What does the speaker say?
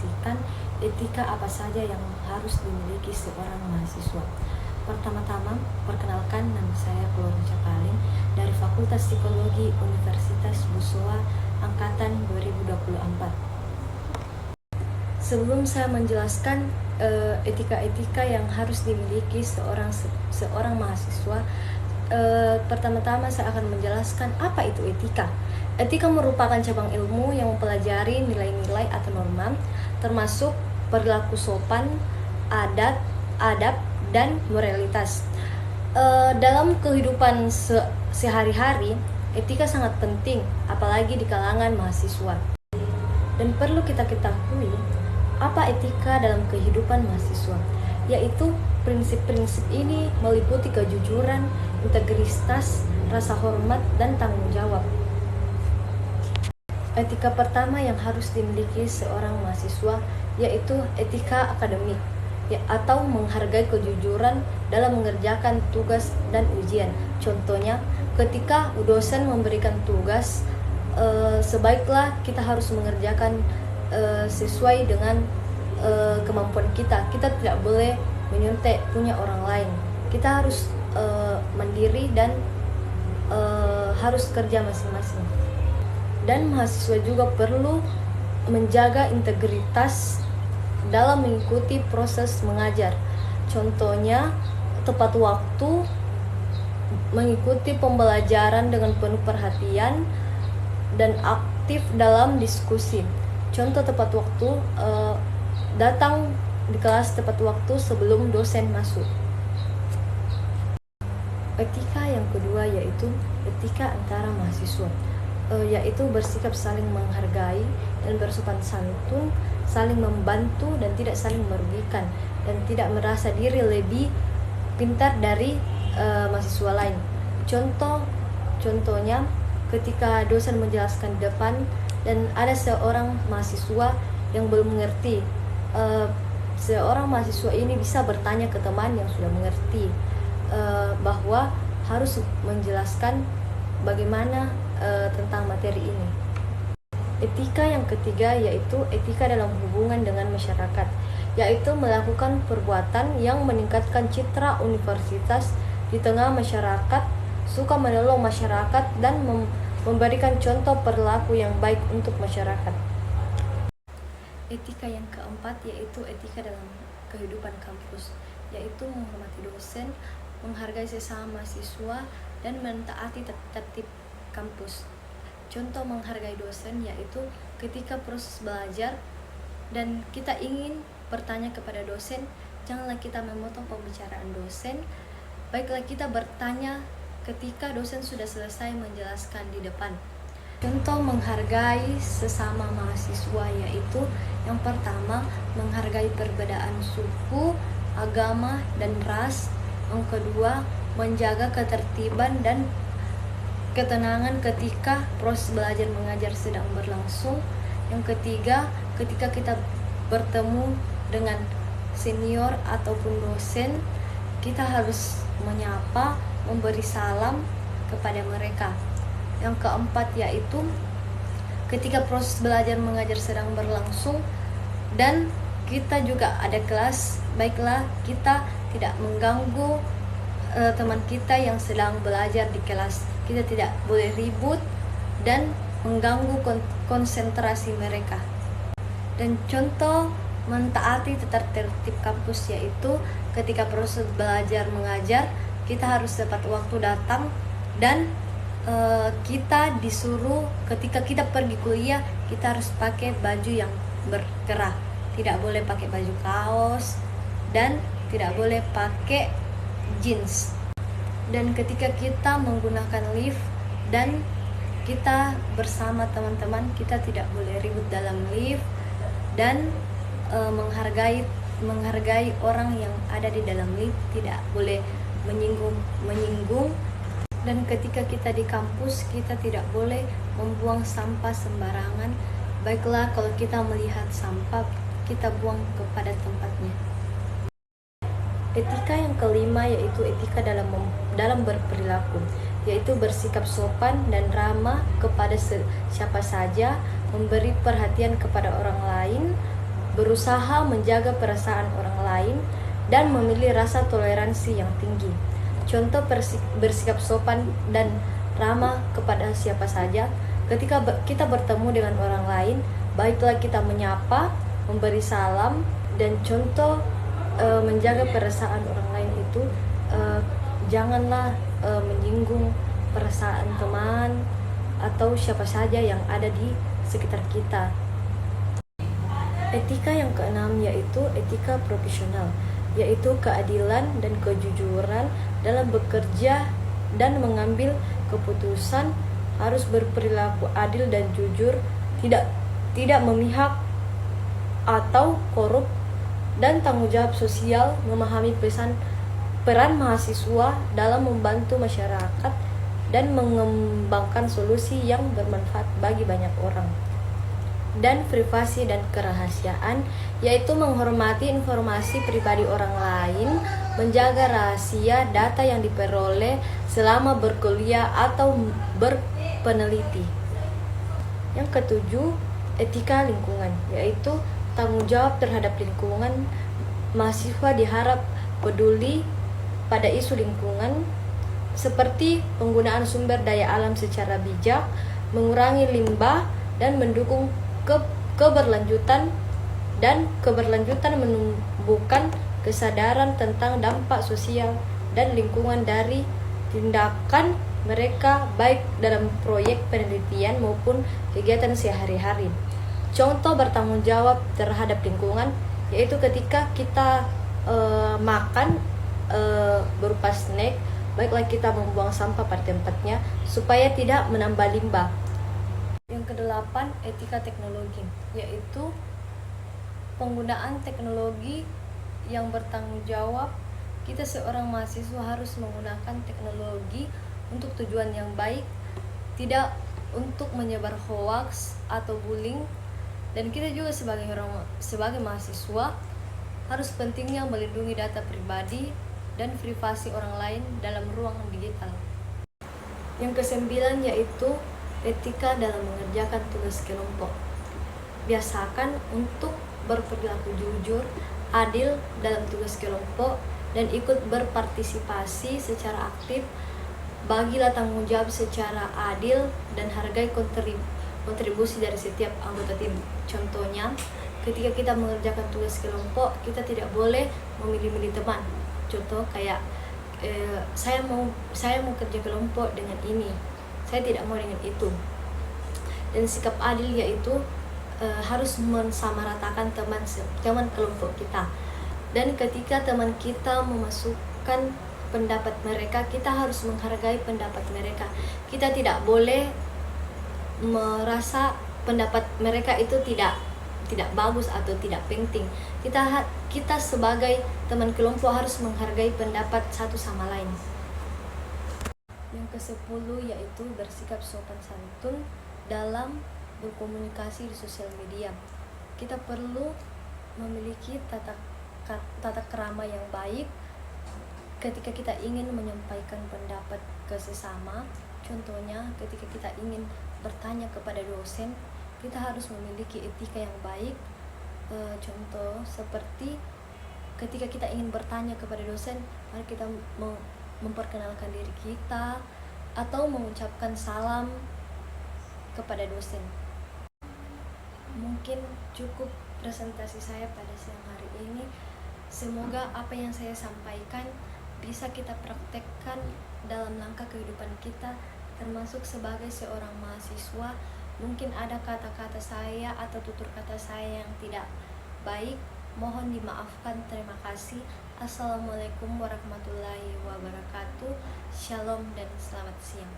perhatikan etika apa saja yang harus dimiliki seorang mahasiswa. Pertama-tama, perkenalkan, nama saya Gloria Cakaling dari Fakultas Psikologi Universitas Busowa Angkatan 2024. Sebelum saya menjelaskan etika-etika yang harus dimiliki seorang mahasiswa, pertama-tama saya akan menjelaskan apa itu etika. Etika merupakan cabang ilmu yang mempelajari nilai-nilai atau norma, termasuk perilaku sopan, adab, dan moralitas. Dalam kehidupan sehari-hari, etika sangat penting, apalagi di kalangan mahasiswa. Dan perlu kita ketahui, apa etika dalam kehidupan mahasiswa? Yaitu prinsip-prinsip ini meliputi kejujuran, integritas, rasa hormat, dan tanggung jawab. Etika pertama yang harus dimiliki seorang mahasiswa yaitu etika akademik, atau menghargai kejujuran dalam mengerjakan tugas dan ujian. Contohnya, ketika dosen memberikan tugas, sebaiknya kita harus mengerjakan sesuai dengan kemampuan kita. Kita tidak boleh menyontek punya orang lain. Kita harus mandiri dan harus kerja masing-masing. Dan mahasiswa juga perlu menjaga integritas dalam mengikuti proses mengajar. Contohnya, tepat waktu, mengikuti pembelajaran dengan penuh perhatian, dan aktif dalam diskusi. Contoh tepat waktu, datang di kelas tepat waktu sebelum dosen masuk. Etika yang kedua yaitu etika antara mahasiswa, yaitu bersikap saling menghargai dan bersopan santun, saling membantu dan tidak saling merugikan, dan tidak merasa diri lebih pintar dari mahasiswa lain. Contohnya, ketika dosen menjelaskan di depan dan ada seorang mahasiswa yang belum mengerti, seorang mahasiswa ini bisa bertanya ke teman yang sudah mengerti, bahwa harus menjelaskan bagaimana tentang materi ini. Etika yang ketiga yaitu etika dalam hubungan dengan masyarakat, yaitu melakukan perbuatan yang meningkatkan citra universitas di tengah masyarakat, suka menolong masyarakat, dan memberikan contoh perilaku yang baik untuk masyarakat. Etika yang keempat yaitu etika dalam kehidupan kampus, yaitu menghormati dosen, menghargai sesama mahasiswa, dan mentaati tertib kampus. Contoh menghargai dosen yaitu ketika proses belajar dan kita ingin bertanya kepada dosen, janganlah kita memotong pembicaraan dosen. Baiklah kita bertanya ketika dosen sudah selesai menjelaskan di depan. Contoh menghargai sesama mahasiswa yaitu yang pertama, menghargai perbedaan suku, agama, dan ras. Yang kedua, menjaga ketertiban dan ketenangan ketika proses belajar mengajar sedang berlangsung. Yang ketiga, ketika kita bertemu dengan senior ataupun dosen, kita harus menyapa, memberi salam kepada mereka. Yang keempat yaitu ketika proses belajar mengajar sedang berlangsung dan kita juga ada kelas, baiklah kita tidak mengganggu teman kita yang sedang belajar di kelas. Kita tidak boleh ribut dan mengganggu konsentrasi mereka. Dan contoh mentaati tertib kampus yaitu ketika proses belajar mengajar, kita harus tepat waktu datang, dan kita disuruh ketika kita pergi kuliah, kita harus pakai baju yang berkerah. Tidak boleh pakai baju kaos dan tidak boleh pakai jeans. Dan ketika kita menggunakan lift dan kita bersama teman-teman, kita tidak boleh ribut dalam lift dan menghargai orang yang ada di dalam lift, tidak boleh menyinggung. Dan ketika kita di kampus, kita tidak boleh membuang sampah sembarangan. Baiklah kalau kita melihat sampah, kita buang kepada tempatnya. Etika yang kelima yaitu etika dalam berperilaku, yaitu bersikap sopan dan ramah kepada siapa saja, memberi perhatian kepada orang lain, berusaha menjaga perasaan orang lain, dan memiliki rasa toleransi yang tinggi. Contoh bersikap sopan dan ramah kepada siapa saja. Ketika kita bertemu dengan orang lain, baiklah kita menyapa, memberi salam, dan contoh menjaga perasaan orang lain itu janganlah menyinggung perasaan teman atau siapa saja yang ada di sekitar kita. Etika yang keenam yaitu etika profesional, yaitu keadilan dan kejujuran dalam bekerja dan mengambil keputusan, harus berperilaku adil dan jujur, tidak memihak atau korup, dan tanggung jawab sosial, memahami peran mahasiswa dalam membantu masyarakat dan mengembangkan solusi yang bermanfaat bagi banyak orang. Dan privasi dan kerahasiaan, yaitu menghormati informasi pribadi orang lain, menjaga rahasia data yang diperoleh selama berkuliah atau berpeneliti. Yang ketujuh, etika lingkungan, yaitu tanggung jawab terhadap lingkungan. Mahasiswa diharap peduli pada isu lingkungan seperti penggunaan sumber daya alam secara bijak, mengurangi limbah, dan mendukung keberlanjutan menumbuhkan kesadaran tentang dampak sosial dan lingkungan dari tindakan mereka, baik dalam proyek penelitian maupun kegiatan sehari-hari. Contoh bertanggung jawab terhadap lingkungan yaitu ketika kita makan berupa snack, baiklah kita membuang sampah pada tempatnya supaya tidak menambah limbah. Yang kedelapan, etika teknologi, yaitu penggunaan teknologi yang bertanggung jawab. Kita seorang mahasiswa harus menggunakan teknologi untuk tujuan yang baik, tidak untuk menyebar hoaks atau bullying. Dan kita juga sebagai mahasiswa harus pentingnya melindungi data pribadi dan privasi orang lain dalam ruang digital. Yang kesembilan yaitu etika dalam mengerjakan tugas kelompok. Biasakan untuk berperilaku jujur, adil dalam tugas kelompok, dan ikut berpartisipasi secara aktif. Bagilah tanggung jawab secara adil dan hargai kontribusi dari setiap anggota tim. Contohnya, ketika kita mengerjakan tugas kelompok, kita tidak boleh memilih-milih teman. Contoh kayak saya mau kerja kelompok dengan ini, saya tidak mau dengan itu. Dan sikap adil yaitu harus mensamaratakan teman kelompok kita. Dan ketika teman kita memasukkan pendapat mereka, kita harus menghargai pendapat mereka. Kita tidak boleh merasa pendapat mereka itu tidak bagus atau tidak penting. Kita sebagai teman kelompok harus menghargai pendapat satu sama lain. Yang ke-10 yaitu bersikap sopan santun dalam berkomunikasi di sosial media. Kita perlu memiliki tata krama yang baik ketika kita ingin menyampaikan pendapat ke sesama. Contohnya ketika kita ingin bertanya kepada dosen, kita harus memiliki etika yang baik. Contoh seperti ketika kita ingin bertanya kepada dosen, mari kita memperkenalkan diri kita atau mengucapkan salam kepada dosen. Mungkin cukup presentasi saya pada siang hari ini. Semoga apa yang saya sampaikan bisa kita praktekkan dalam langkah kehidupan kita, termasuk sebagai seorang mahasiswa. Mungkin ada kata-kata saya atau tutur kata saya yang tidak baik, mohon dimaafkan. Terima kasih. Assalamualaikum warahmatullahi wabarakatuh. Shalom dan selamat siang.